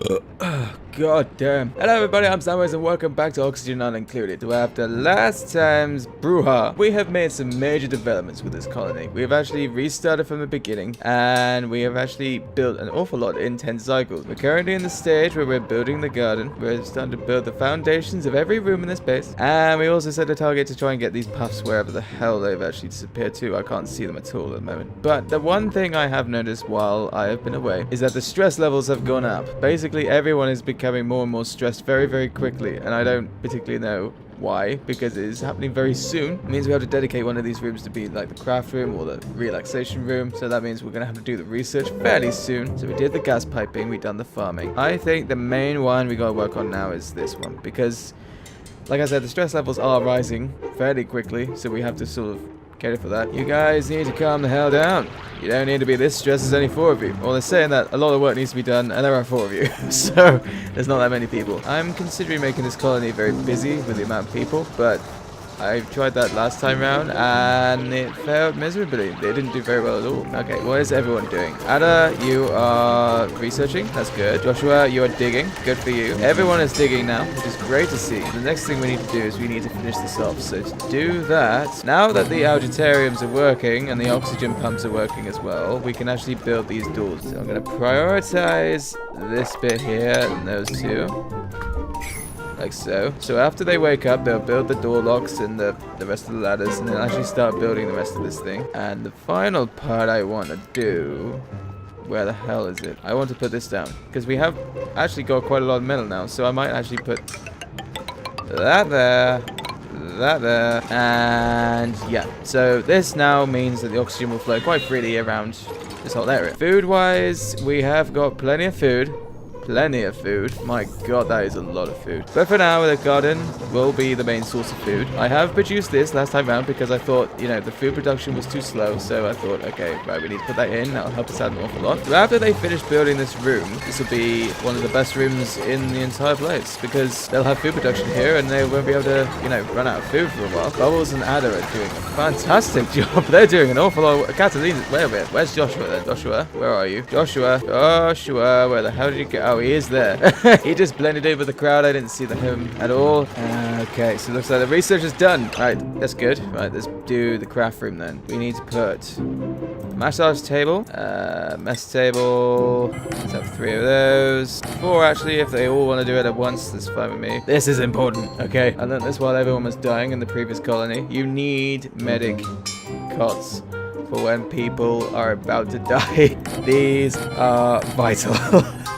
God damn. Hello everybody, I'm Samwise and welcome back to Oxygen Unincluded. After last time's brouhaha, we have made some major developments with this colony. We have actually restarted from the beginning, and we have actually built an awful lot in 10 cycles. We're currently in the stage where we're building the garden. We're starting to build the foundations of every room in this base, and we also set a target to try and get these puffs wherever the hell they've actually disappeared to. I can't see them at all at the moment. But the one thing I have noticed while I have been away is that the stress levels have gone up. Basically, everyone is becoming more and more stressed very quickly, and I don't particularly know why, because it is happening very soon. It means we have to dedicate one of these rooms to be like the craft room or the relaxation room, so that means we're going to have to do the research fairly soon. So we did the gas piping, we done the farming. I think the main one we got to work on now is this one, because like I said, the stress levels are rising fairly quickly, so we have to sort of cater for that. You guys need to calm the hell down. You don't need to be this stressed. There's only 4 of you. Well, they're saying that a lot of work needs to be done, and there are 4 of you. So, there's not that many people. I'm considering making this colony very busy with the amount of people, but I tried that last time round, and it failed miserably. They didn't do very well at all. Okay, what is everyone doing? Ada, you are researching. That's good. Joshua, you are digging. Good for you. Everyone is digging now, which is great to see. The next thing we need to do is we need to finish this off. So to do that, now that the algitariums are working and the oxygen pumps are working as well, we can actually build these doors. So I'm going to prioritize this bit here and those 2. Like so. So after they wake up, they'll build the door locks and the rest of the ladders, and then actually start building the rest of this thing. And the final part I want to do... Where the hell is it? I want to put this down, because we have actually got quite a lot of metal now, so I might actually put that there, that there, and yeah. So this now means that the oxygen will flow quite freely around this whole area. Food-wise, we have got plenty of food. Plenty of food. My god, that is a lot of food. But for now, the garden will be the main source of food. I have produced this last time round because I thought, you know, the food production was too slow. So I thought, okay, right, we need to put that in. That'll help us out an awful lot. So after they finish building this room, this will be one of the best rooms in the entire place, because they'll have food production here and they won't be able to, you know, run out of food for a while. Bubbles and Ada are doing a fantastic job. They're doing an awful lot. Catalina, wait a minute. Where's Joshua then? Joshua, where are you? Joshua, where the hell did you get? Oh, he is there. He just blended in with the crowd. I didn't see him at all. Okay, so it looks like the research is done. Right, that's good. Right, let's do the craft room then. We need to put a massage table, mess table. Let's have 3 of those. 4 actually, if they all want to do it at once, that's fine with me. This is important. Okay, I learned this while everyone was dying in the previous colony. You need medic cots for when people are about to die. These are vital.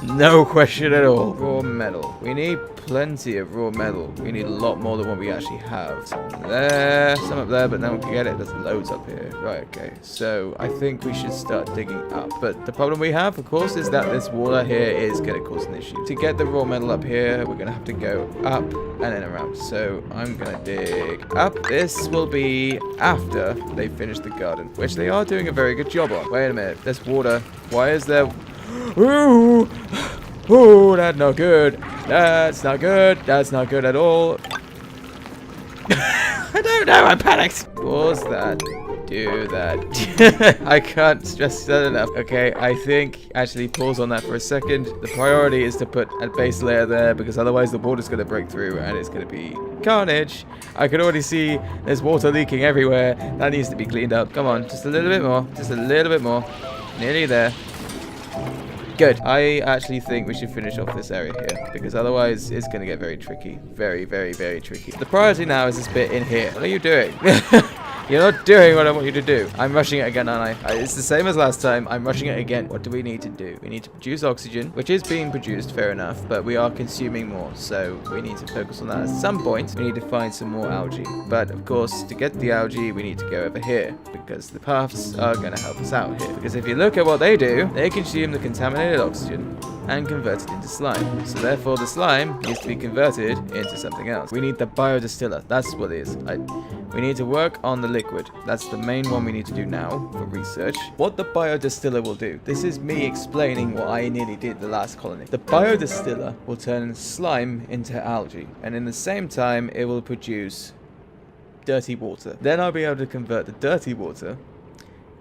No question at all. Raw metal. We need plenty of raw metal. We need a lot more than what we actually have. Some there, some up there, but no one can get it. There's loads up here. Right, okay. So I think we should start digging up. But the problem we have, of course, is that this water here is going to cause an issue. To get the raw metal up here, we're going to have to go up and then around. So I'm going to dig up. This will be after they finish the garden, which they are doing a very good job on. Wait a minute. There's water. Why is there... Ooh, ooh, that's not good. That's not good. That's not good at all. I don't know. I panicked. Pause that. Do that. I can't stress that enough. Okay, I think actually pause on that for a second. The priority is to put a base layer there, because otherwise the water's going to break through and it's going to be carnage. I can already see there's water leaking everywhere. That needs to be cleaned up. Come on, just a little bit more. Just a little bit more. Nearly there. Good. I actually think we should finish off this area here, because otherwise it's going to get very tricky. Very tricky. The priority now is this bit in here. What are you doing? You're not doing what I want you to do. I'm rushing it again, aren't I? It's the same as last time. I'm rushing it again. What do we need to do? We need to produce oxygen, which is being produced, fair enough, but we are consuming more, so we need to focus on that. At some point, we need to find some more algae. But, of course, to get the algae, we need to go over here, because the puffs are going to help us out here. Because if you look at what they do, they consume the contaminated oxygen and convert it into slime. So therefore the slime needs to be converted into something else. We need the biodistiller. That's what it is. We need to work on the liquid. That's the main one we need to do now for research. What the biodistiller will do. This is me explaining what I nearly did the last colony. The biodistiller will turn slime into algae, and in the same time it will produce dirty water. Then I'll be able to convert the dirty water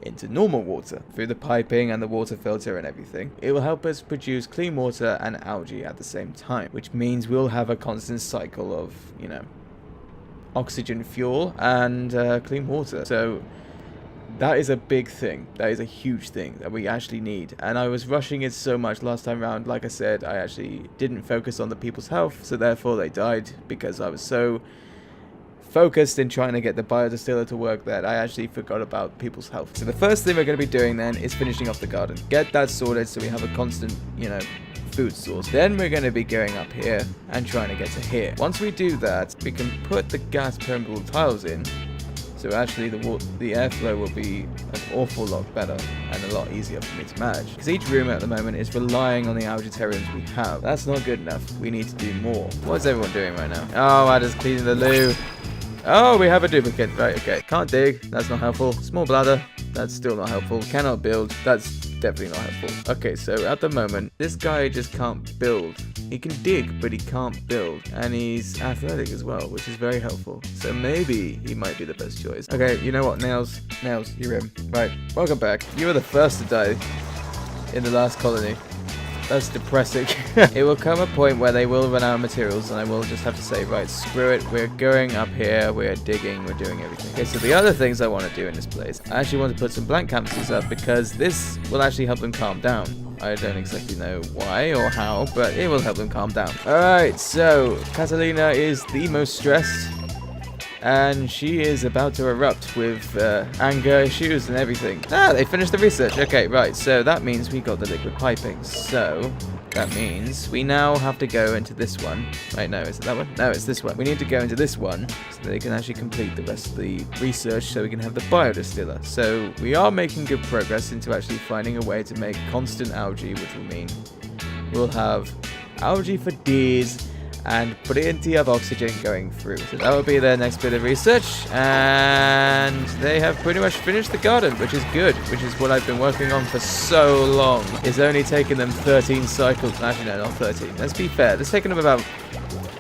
into normal water through the piping and the water filter and everything. It will help us produce clean water and algae at the same time, which means we'll have a constant cycle of, you know, oxygen, fuel, and clean water. So that is a big thing. That is a huge thing that we actually need. And I was rushing it so much last time around. Like I said, I actually didn't focus on the people's health, so therefore they died because I was so focused in trying to get the biodistiller to work that I actually forgot about people's health. So the first thing we're going to be doing then is finishing off the garden. Get that sorted so we have a constant, you know, food source. Then we're going to be going up here and trying to get to here. Once we do that, we can put the gas permeable tiles in. So actually the airflow will be an awful lot better and a lot easier for me to manage. Because each room at the moment is relying on the algae-terrians we have. That's not good enough. We need to do more. What is everyone doing right now? Oh, Ada's cleaning the loo. Oh, we have a duplicate. Right, okay. Can't dig. That's not helpful. Small bladder. That's still not helpful. Cannot build. That's definitely not helpful. Okay, so at the moment, this guy just can't build. He can dig, but he can't build. And he's athletic as well, which is very helpful. So maybe he might be the best choice. Okay, you know what? Nails. Nails, you're in. Right, welcome back. You were the first to die in the last colony. That's depressing. It will come a point where they will run out of materials and I will just have to say, right, screw it. We're going up here. We're digging. We're doing everything. Okay, so the other things I want to do in this place, I actually want to put some blank canvases up because this will actually help them calm down. I don't exactly know why or how, but it will help them calm down. Alright, so Catalina is the most stressed. And she is about to erupt with anger issues and everything. Ah, they finished the research. Okay, right. So that means we got the liquid piping. So that means we now have to go into this one. Right, no, is it that one? No, it's this one. We need to go into this one so that they can actually complete the rest of the research so we can have the biodistiller. So we are making good progress into actually finding a way to make constant algae, which will mean we'll have algae for days and plenty of oxygen going through. So that will be their next bit of research, and they have pretty much finished the garden, which is good, which is what I've been working on for so long. It's only taken them 13 cycles. Actually, no, not 13. Let's be fair. It's taken them about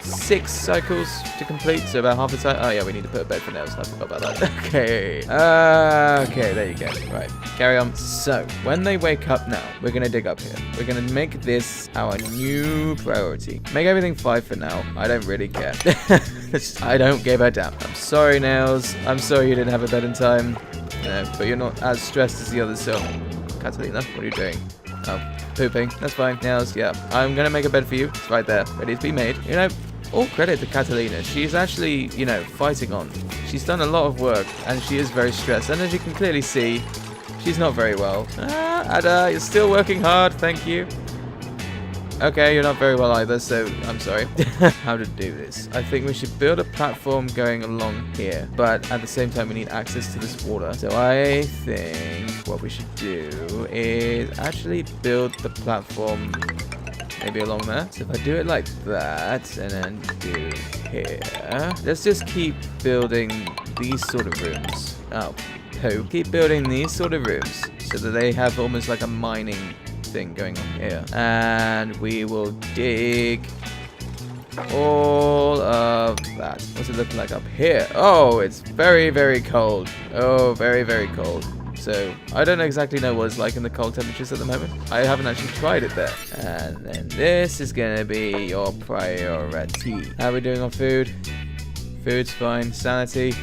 6 cycles to complete, so about half the time. Oh yeah, we need to put a bed for nails. I forgot about that. Okay. Okay, there you go. Right, carry on. So, when they wake up now, we're going to dig up here. We're going to make this our new priority. Make everything 5 for now. I don't really care. I don't give a damn. I'm sorry, Nails. I'm sorry you didn't have a bed in time. But you're not as stressed as the others, so... Catalina, what are you doing? Oh, pooping. That's fine. Nails, yeah. I'm going to make a bed for you. It's right there. Ready to be made. You know, all credit to Catalina. She's actually, you know, fighting on. She's done a lot of work, and she is very stressed. And as you can clearly see, she's not very well. Ada, you're still working hard. Thank you. Okay, you're not very well either, so I'm sorry. How to do this? I think we should build a platform going along here, but at the same time we need access to this water. So I think what we should do is actually build the platform maybe along there. So if I do it like that and then do here, let's just keep building these sort of rooms. Oh, poo. Keep building these sort of rooms so that they have almost like a mining thing going on here, and we will dig all of that. What's it look like up here? Oh, it's very, very cold. Oh, very, very cold. So I don't exactly know what it's like in the cold temperatures at the moment. I haven't actually tried it there. And then this is gonna be your priority. How are we doing on food? Food's fine. Sanity,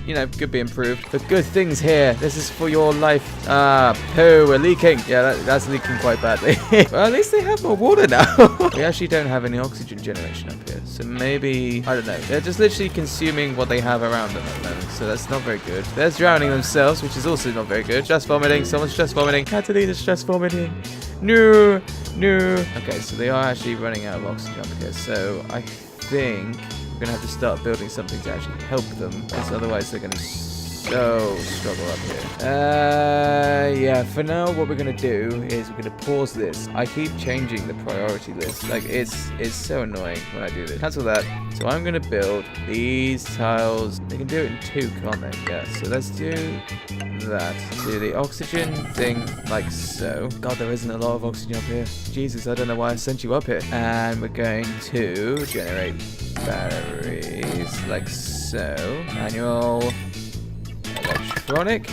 you know, could be improved. The good things here. This is for your life. Ah, poo, we're leaking. Yeah, that's leaking quite badly. Well, at least they have more water now. We actually don't have any oxygen generation up here. So maybe, I don't know. They're just literally consuming what they have around them at the moment. So that's not very good. They're drowning themselves, which is also not very good. Stress vomiting. Someone's stress vomiting. Catalina's stress vomiting. No, no. Okay, so they are actually running out of oxygen up here. So I think we're gonna have to start building something to actually help them, because otherwise they're gonna so struggle up here. Yeah, for now what we're gonna do is we're gonna pause this. I keep changing the priority list. Like, it's so annoying when I do this. Cancel that. So I'm gonna build these tiles. They can do it in 2, can't they? Yeah, so let's do that. Do the oxygen thing like so. God, there isn't a lot of oxygen up here. Jesus, I don't know why I sent you up here. And we're going to generate batteries like so. Manual, electronic.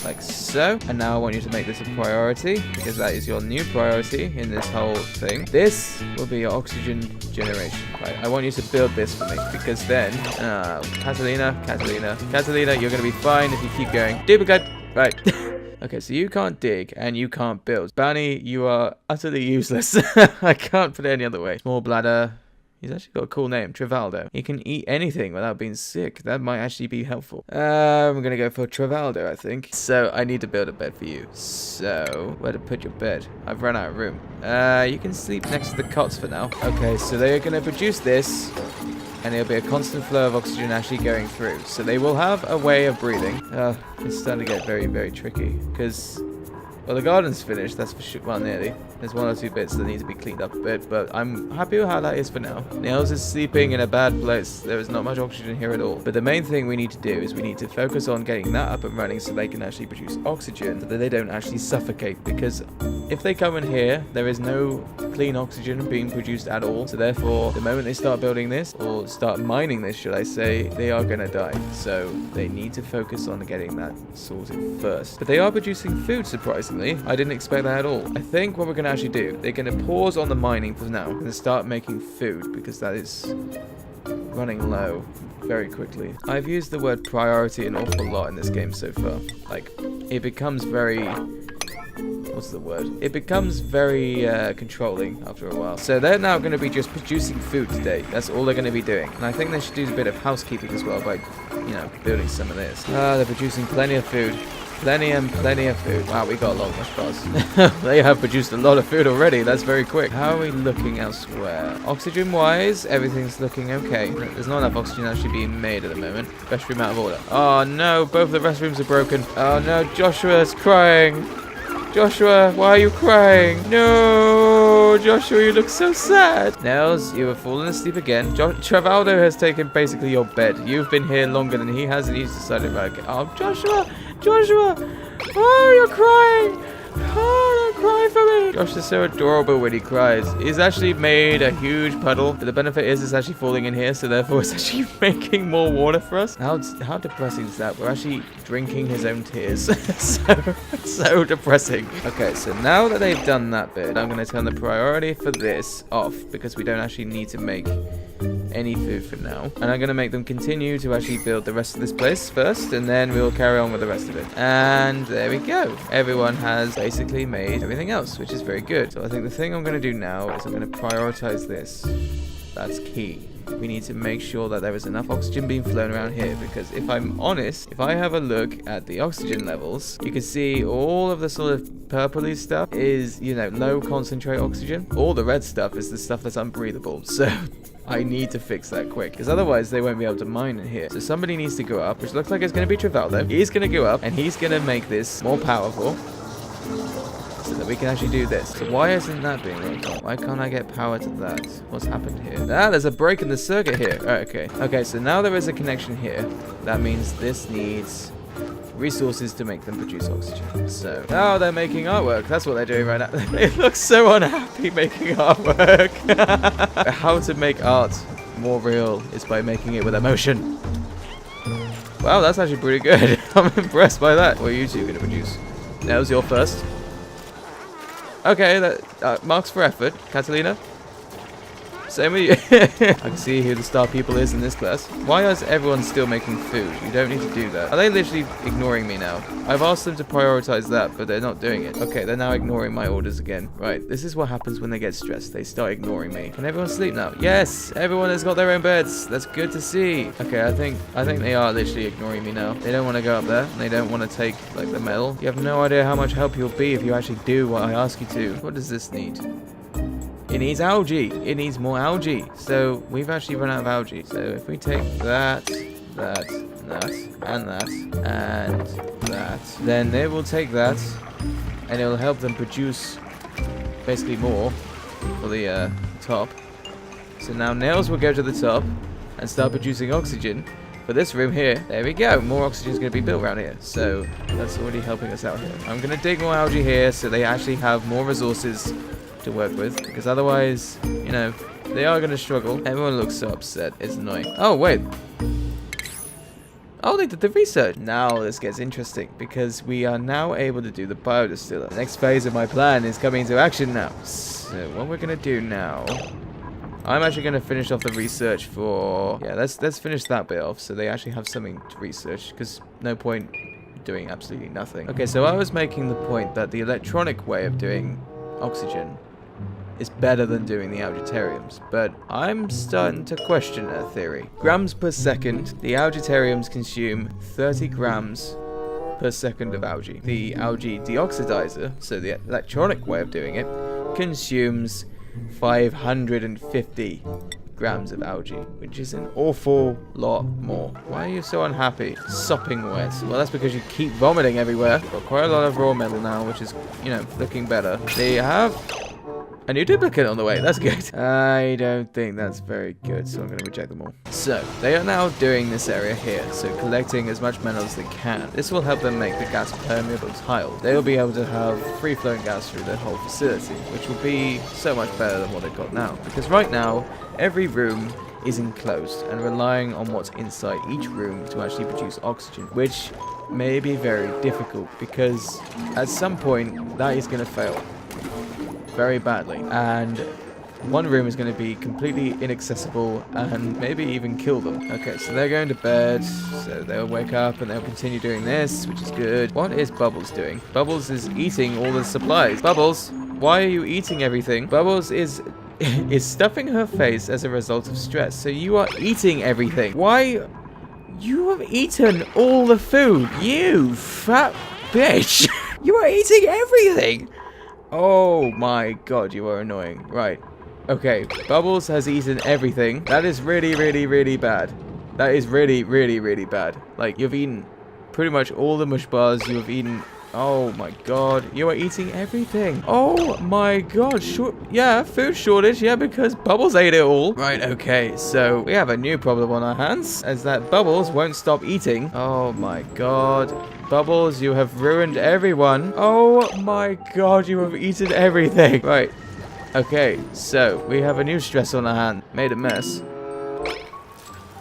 Like so. And now I want you to make this a priority, because that is your new priority in this whole thing. This will be your oxygen generation. Right, I want you to build this for me, because then, Catalina, you're going to be fine if you keep going. Duplicate! Right. Okay, so you can't dig and you can't build. Bounty, you are utterly useless. I can't put it any other way. Small bladder. He's actually got a cool name, Travaldo. He can eat anything without being sick. That might actually be helpful. I'm gonna go for Travaldo, I think. So I need to build a bed for you. So where to put your bed? I've run out of room. You can sleep next to the cots for now. Okay, so they are gonna produce this, and it'll be a constant flow of oxygen actually going through. So they will have a way of breathing. It's starting to get very, very tricky because, well, the garden's finished, that's for sure. Well, nearly. There's one or two bits that need to be cleaned up a bit, but I'm happy with how that is for now. Nails is sleeping in a bad place. There is not much oxygen here at all. But the main thing we need to do is we need to focus on getting that up and running so they can actually produce oxygen, so that they don't actually suffocate. Because if they come in here, there is no clean oxygen being produced at all. So therefore, the moment they start building this, or start mining this, should I say, they are going to die. So they need to focus on getting that sorted first. But they are producing food, surprisingly. I didn't expect that at all. I think what we're going to actually do, they're going to pause on the mining for now and start making food, because that is running low very quickly. I've used the word priority an awful lot in this game so far. Like, it becomes very... what's the word? It becomes very controlling after a while. So they're now going to be just producing food today. That's all they're going to be doing. And I think they should do a bit of housekeeping as well by, you know, building some of this. They're producing plenty of food. Plenty of food. Wow, we got a lot of mush bars. They have produced a lot of food already. That's very quick. How are we looking elsewhere? Oxygen-wise, everything's looking okay. There's not enough oxygen actually being made at the moment. Restroom out of order. Oh no, both the restrooms are broken. Oh no, Joshua's crying. Joshua, why are you crying? No, Joshua, you look so sad. Nails, you have fallen asleep again. Travaldo has taken basically your bed. You've been here longer than he has, and he's decided, right, okay. Oh, Joshua, oh, you're crying. Oh, don't cry for me. Josh is so adorable when he cries. He's actually made a huge puddle, but the benefit is it's actually falling in here, so therefore it's actually making more water for us. How depressing is that? We're actually drinking his own tears. so depressing. Okay, so now that they've done that bit, I'm going to turn the priority for this off, because we don't actually need to make any food for now. And I'm going to make them continue to actually build the rest of this place first, and then we'll carry on with the rest of it. And there we go. Everyone has basically made everything else, which is very good. So I think the thing I'm going to do now is I'm going to prioritize this. That's key. We need to make sure that there is enough oxygen being flown around here, because if I'm honest, if I have a look at the oxygen levels, you can see all of the sort of purpley stuff is, you know, low concentrate oxygen. All the red stuff is the stuff that's unbreathable. So I need to fix that quick, because otherwise they won't be able to mine in here. So somebody needs to go up, which looks like it's going to be Travaldo. He's going to go up, and he's going to make this more powerful, so that we can actually do this. So why isn't that being worked on? Why can't I get power to that? What's happened here? There's a break in the circuit here. Okay. Okay, so now there is a connection here. That means this needs resources to make them produce oxygen. So now they're making artwork. That's what they're doing right now. They look so unhappy making artwork. How to make art more real is by making it with emotion. Wow, that's actually pretty good. I'm impressed by that. What are you two going to produce? That was your first. Okay, that marks for effort. Catalina? Same with you. I can see who the star pupil is in this class. Why is everyone still making food? You don't need to do that. Are they literally ignoring me now? I've asked them to prioritize that, but they're not doing it. Okay, they're now ignoring my orders again. Right, this is what happens when they get stressed. They start ignoring me. Can everyone sleep now? Yes, everyone has got their own beds. That's good to see. Okay, I think they are literally ignoring me now. They don't want to go up there, and they don't want to take, like, the metal. You have no idea how much help you'll be if you actually do what I ask you to. What does this need? It needs algae. It needs more algae. So we've actually run out of algae. So if we take that, and that, then they will take that, and it will help them produce basically more for the top. So now nails will go to the top and start producing oxygen for this room here. There we go. More oxygen is going to be built around here. So that's already helping us out here. I'm going to dig more algae here so they actually have more resources to work with, because otherwise, you know, they are going to struggle. Everyone looks so upset. It's annoying. Oh, wait. Oh, they did the research. Now this gets interesting because we are now able to do the biodistiller. The next phase of my plan is coming into action now. So what we're going to do now... I'm actually going to finish off the research for... Yeah, let's finish that bit off so they actually have something to research, because no point doing absolutely nothing. Okay, so I was making the point that the electronic way of doing oxygen is better than doing the algitariums, but I'm starting to question that theory. Grams per second, the algitariums consume 30 grams per second of algae. The algae deoxidizer, so the electronic way of doing it, consumes 550 grams of algae, which is an awful lot more. Why are you so unhappy? Sopping wet. Well, that's because you keep vomiting everywhere. Got quite a lot of raw metal now, which is, you know, looking better. They have a new duplicate on the way. That's good. I don't think that's very good, so I'm going to reject them all. So, they are now doing this area here, so collecting as much metal as they can. This will help them make the gas permeable tiles. They will be able to have free-flowing gas through their whole facility, which will be so much better than what they've got now. Because right now, every room is enclosed and relying on what's inside each room to actually produce oxygen, which may be very difficult because at some point, that is going to fail very badly, and one room is going to be completely inaccessible and maybe even kill them. Okay, so they're going to bed, so they'll wake up and they'll continue doing this, which is good. What is Bubbles doing? Bubbles is eating all the supplies. Bubbles, why are you eating everything? Bubbles is stuffing her face as a result of stress, so you are eating everything. Why? You have eaten all the food, you fat bitch. You are eating everything. Oh my god, you are annoying. Right. Okay, Bubbles has eaten everything. That is really, really, really bad. That is really, really, really bad. Like, you've eaten pretty much all the mush bars. You have eaten... Oh my god. You are eating everything. Oh my god. Yeah, food shortage. Yeah, because Bubbles ate it all. Right, okay. So, we have a new problem on our hands. As that Bubbles won't stop eating. Oh my god. Bubbles, you have ruined everyone. Oh my god, you have eaten everything. Right. Okay, so we have a new stress on our hand. Made a mess.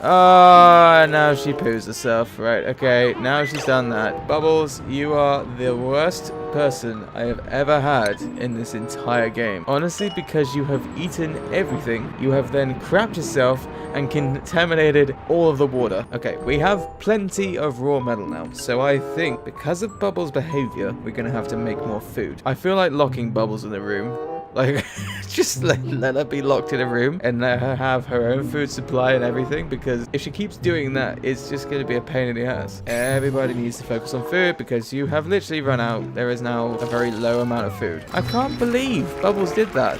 Ah, now she poos herself. Right, okay, now she's done that. Bubbles, you are the worst person I have ever had in this entire game. Honestly, because you have eaten everything, you have then crapped yourself and contaminated all of the water. Okay, we have plenty of raw metal now, so I think because of Bubbles' behavior, we're gonna have to make more food. I feel like locking Bubbles in the room. Like, just let her be locked in a room and let her have her own food supply and everything, because if she keeps doing that, it's just going to be a pain in the ass. Everybody needs to focus on food because you have literally run out. There is now a very low amount of food. I can't believe Bubbles did that.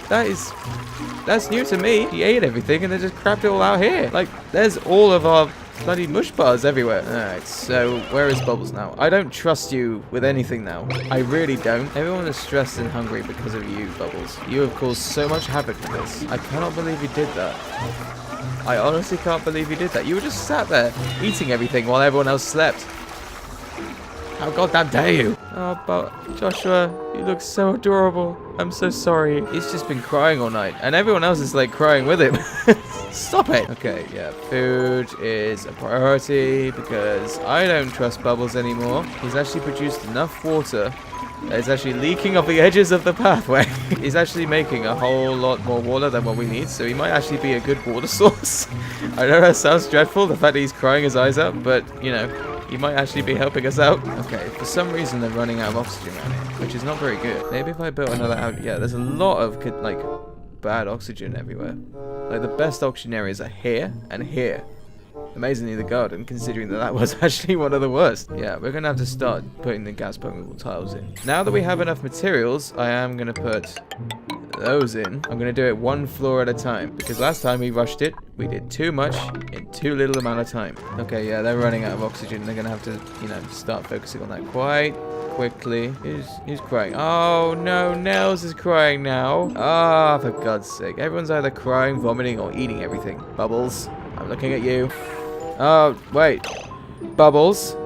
That's new to me. He ate everything and then just crapped it all out here. Like, there's all of our bloody mush bars everywhere. Alright, so where is Bubbles now? I don't trust you with anything now. I really don't. Everyone is stressed and hungry because of you, Bubbles. You have caused so much havoc with this. I cannot believe you did that. I honestly can't believe you did that. You were just sat there eating everything while everyone else slept. How goddamn dare you? Oh, but Joshua, you look so adorable. I'm so sorry. He's just been crying all night, and everyone else is like crying with him. Stop it. Okay, yeah, food is a priority because I don't trust Bubbles anymore. He's actually produced enough water that is actually leaking off the edges of the pathway. He's actually making a whole lot more water than what we need, so he might actually be a good water source. I know that sounds dreadful, the fact that he's crying his eyes out, but, you know, he might actually be helping us out. Okay, for some reason they're running out of oxygen around here, which is not very good. Maybe if I built another out... Yeah, there's a lot of, like, bad oxygen everywhere. Like, the best oxygen areas are here and here. Amazingly, the garden, considering that that was actually one of the worst. Yeah, we're going to have to start putting the gas permeable tiles in. Now that we have enough materials, I am going to put those in. I'm going to do it one floor at a time, because last time we rushed it, we did too much in too little amount of time. Okay, yeah, they're running out of oxygen. They're going to have to, you know, start focusing on that quite quickly. Who's crying? Oh, no, Nels is crying now. Ah, for God's sake. Everyone's either crying, vomiting, or eating everything. Bubbles, I'm looking at you. Oh, wait. Bubbles.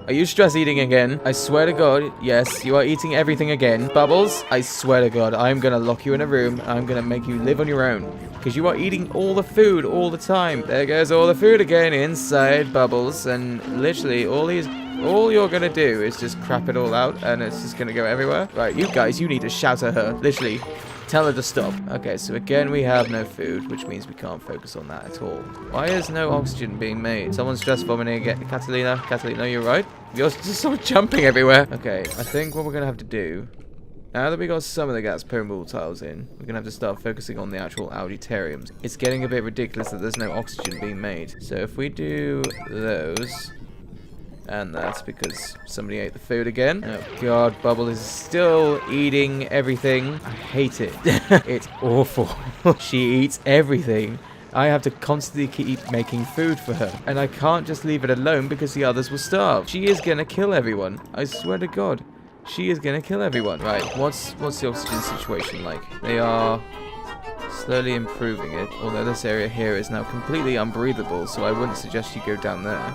Are you stress eating again? I swear to God, yes, you are eating everything again. Bubbles, I swear to God, I'm gonna lock you in a room. I'm gonna make you live on your own. Because you are eating all the food all the time. There goes all the food again inside Bubbles. And literally, all you're gonna do is just crap it all out. And it's just gonna go everywhere. Right, you guys, you need to shout at her. Literally. Tell her to stop. Okay, so again, we have no food, which means we can't focus on that at all. Why is no oxygen being made? Someone's stress vomiting again. Catalina, you're right. You're just sort of jumping everywhere. Okay, I think what we're going to have to do, now that we got some of the gas pyramidal tiles in, we're going to have to start focusing on the actual Algaetariums. It's getting a bit ridiculous that there's no oxygen being made. So if we do those... And that's because somebody ate the food again. Oh God, Bubble is still eating everything. I hate it. It's awful. She eats everything. I have to constantly keep making food for her. And I can't just leave it alone because the others will starve. She is gonna kill everyone. I swear to God. She is gonna kill everyone. Right, what's the oxygen situation like? They are slowly improving it. Although this area here is now completely unbreathable, so I wouldn't suggest you go down there.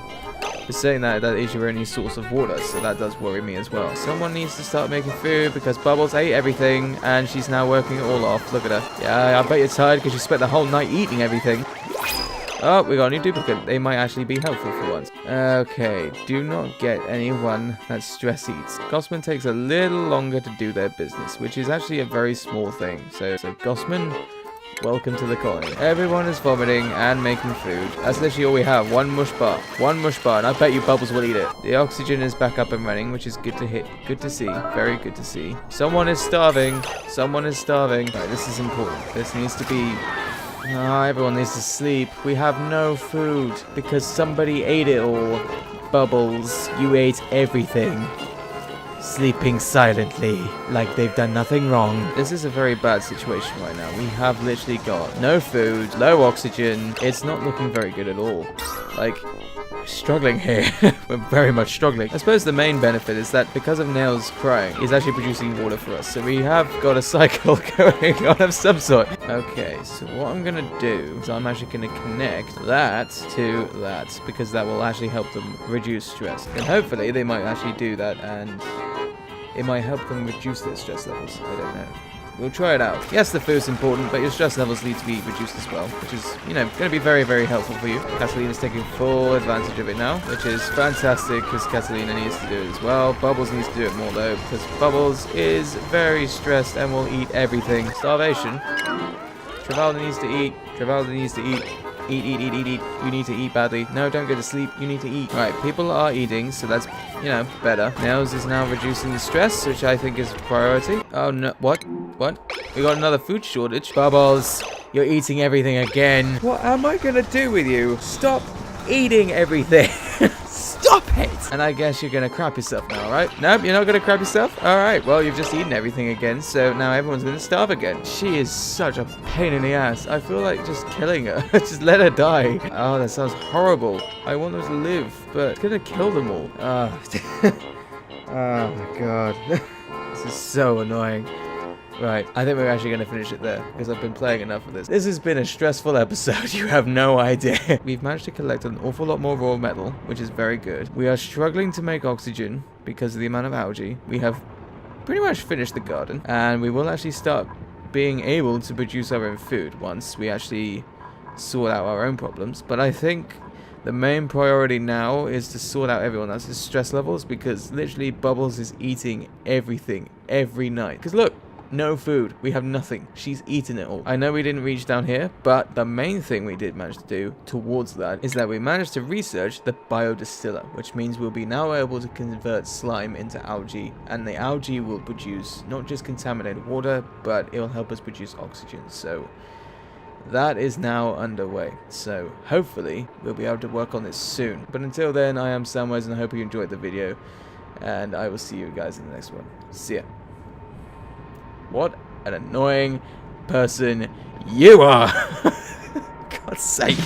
But saying that is your only source of water, so that does worry me as well. Someone needs to start making food because Bubbles ate everything and she's now working it all off. Look at her. Yeah, I bet you're tired because you spent the whole night eating everything. Oh, we got a new duplicate. They might actually be helpful for once. Okay, do not get anyone that stress eats. Gossman takes a little longer to do their business, which is actually a very small thing. So Gossman... Welcome to the colony. Everyone is vomiting and making food. That's literally all we have. One mush bar. One mush bar, and I bet you Bubbles will eat it. The oxygen is back up and running, which is good to see. Very good to see. Someone is starving. Someone is starving. Right, this is important. This needs to be... everyone needs to sleep. We have no food because somebody ate it all. Bubbles, you ate everything. Sleeping silently, like they've done nothing wrong. This is a very bad situation right now. We have literally got no food, low oxygen. It's not looking very good at all. Like, we're struggling here. We're very much struggling. I suppose the main benefit is that because of Nails crying, he's actually producing water for us. So we have got a cycle going on of some sort. Okay, so what I'm going to do is I'm actually going to connect that to that because that will actually help them reduce stress. And hopefully they might actually do that and... it might help them reduce their stress levels. I don't know. We'll try it out. Yes, the food's important, but your stress levels need to be reduced as well, which is, you know, going to be very, very helpful for you. Catalina's taking full advantage of it now, which is fantastic because Catalina needs to do it as well. Bubbles needs to do it more, though, because Bubbles is very stressed and will eat everything. Starvation. Travalda needs to eat. Travalda needs to eat. Eat. You need to eat badly. No, don't go to sleep. You need to eat. Right, people are eating, so that's, you know, better. Nails is now reducing the stress, which I think is a priority. Oh, no. What? We got another food shortage. Bubbles, you're eating everything again. What am I gonna do with you? Stop eating everything. Stop it! And I guess you're gonna crap yourself now, right? Nope, you're not gonna crap yourself? Alright, well, you've just eaten everything again, so now everyone's gonna starve again. She is such a pain in the ass. I feel like just killing her. Just let her die. Oh, that sounds horrible. I want them to live, but it's gonna kill them all. Oh, oh my god. This is so annoying. Right, I think we're actually going to finish it there, because I've been playing enough of this. This has been a stressful episode, you have no idea. We've managed to collect an awful lot more raw metal, which is very good. We are struggling to make oxygen because of the amount of algae. We have pretty much finished the garden, and we will actually start being able to produce our own food once we actually sort out our own problems. But I think the main priority now is to sort out everyone else's stress levels, because literally Bubbles is eating everything every night. Because look, no food. We have nothing. She's eaten it all. I know we didn't reach down here, but the main thing we did manage to do towards that is that we managed to research the biodistiller, which means we'll be now able to convert slime into algae, and the algae will produce not just contaminated water, but it will help us produce oxygen. So that is now underway. So hopefully we'll be able to work on this soon. But until then, I am Samwise, and I hope you enjoyed the video, and I will see you guys in the next one. See ya. What an annoying person you are. God's sake.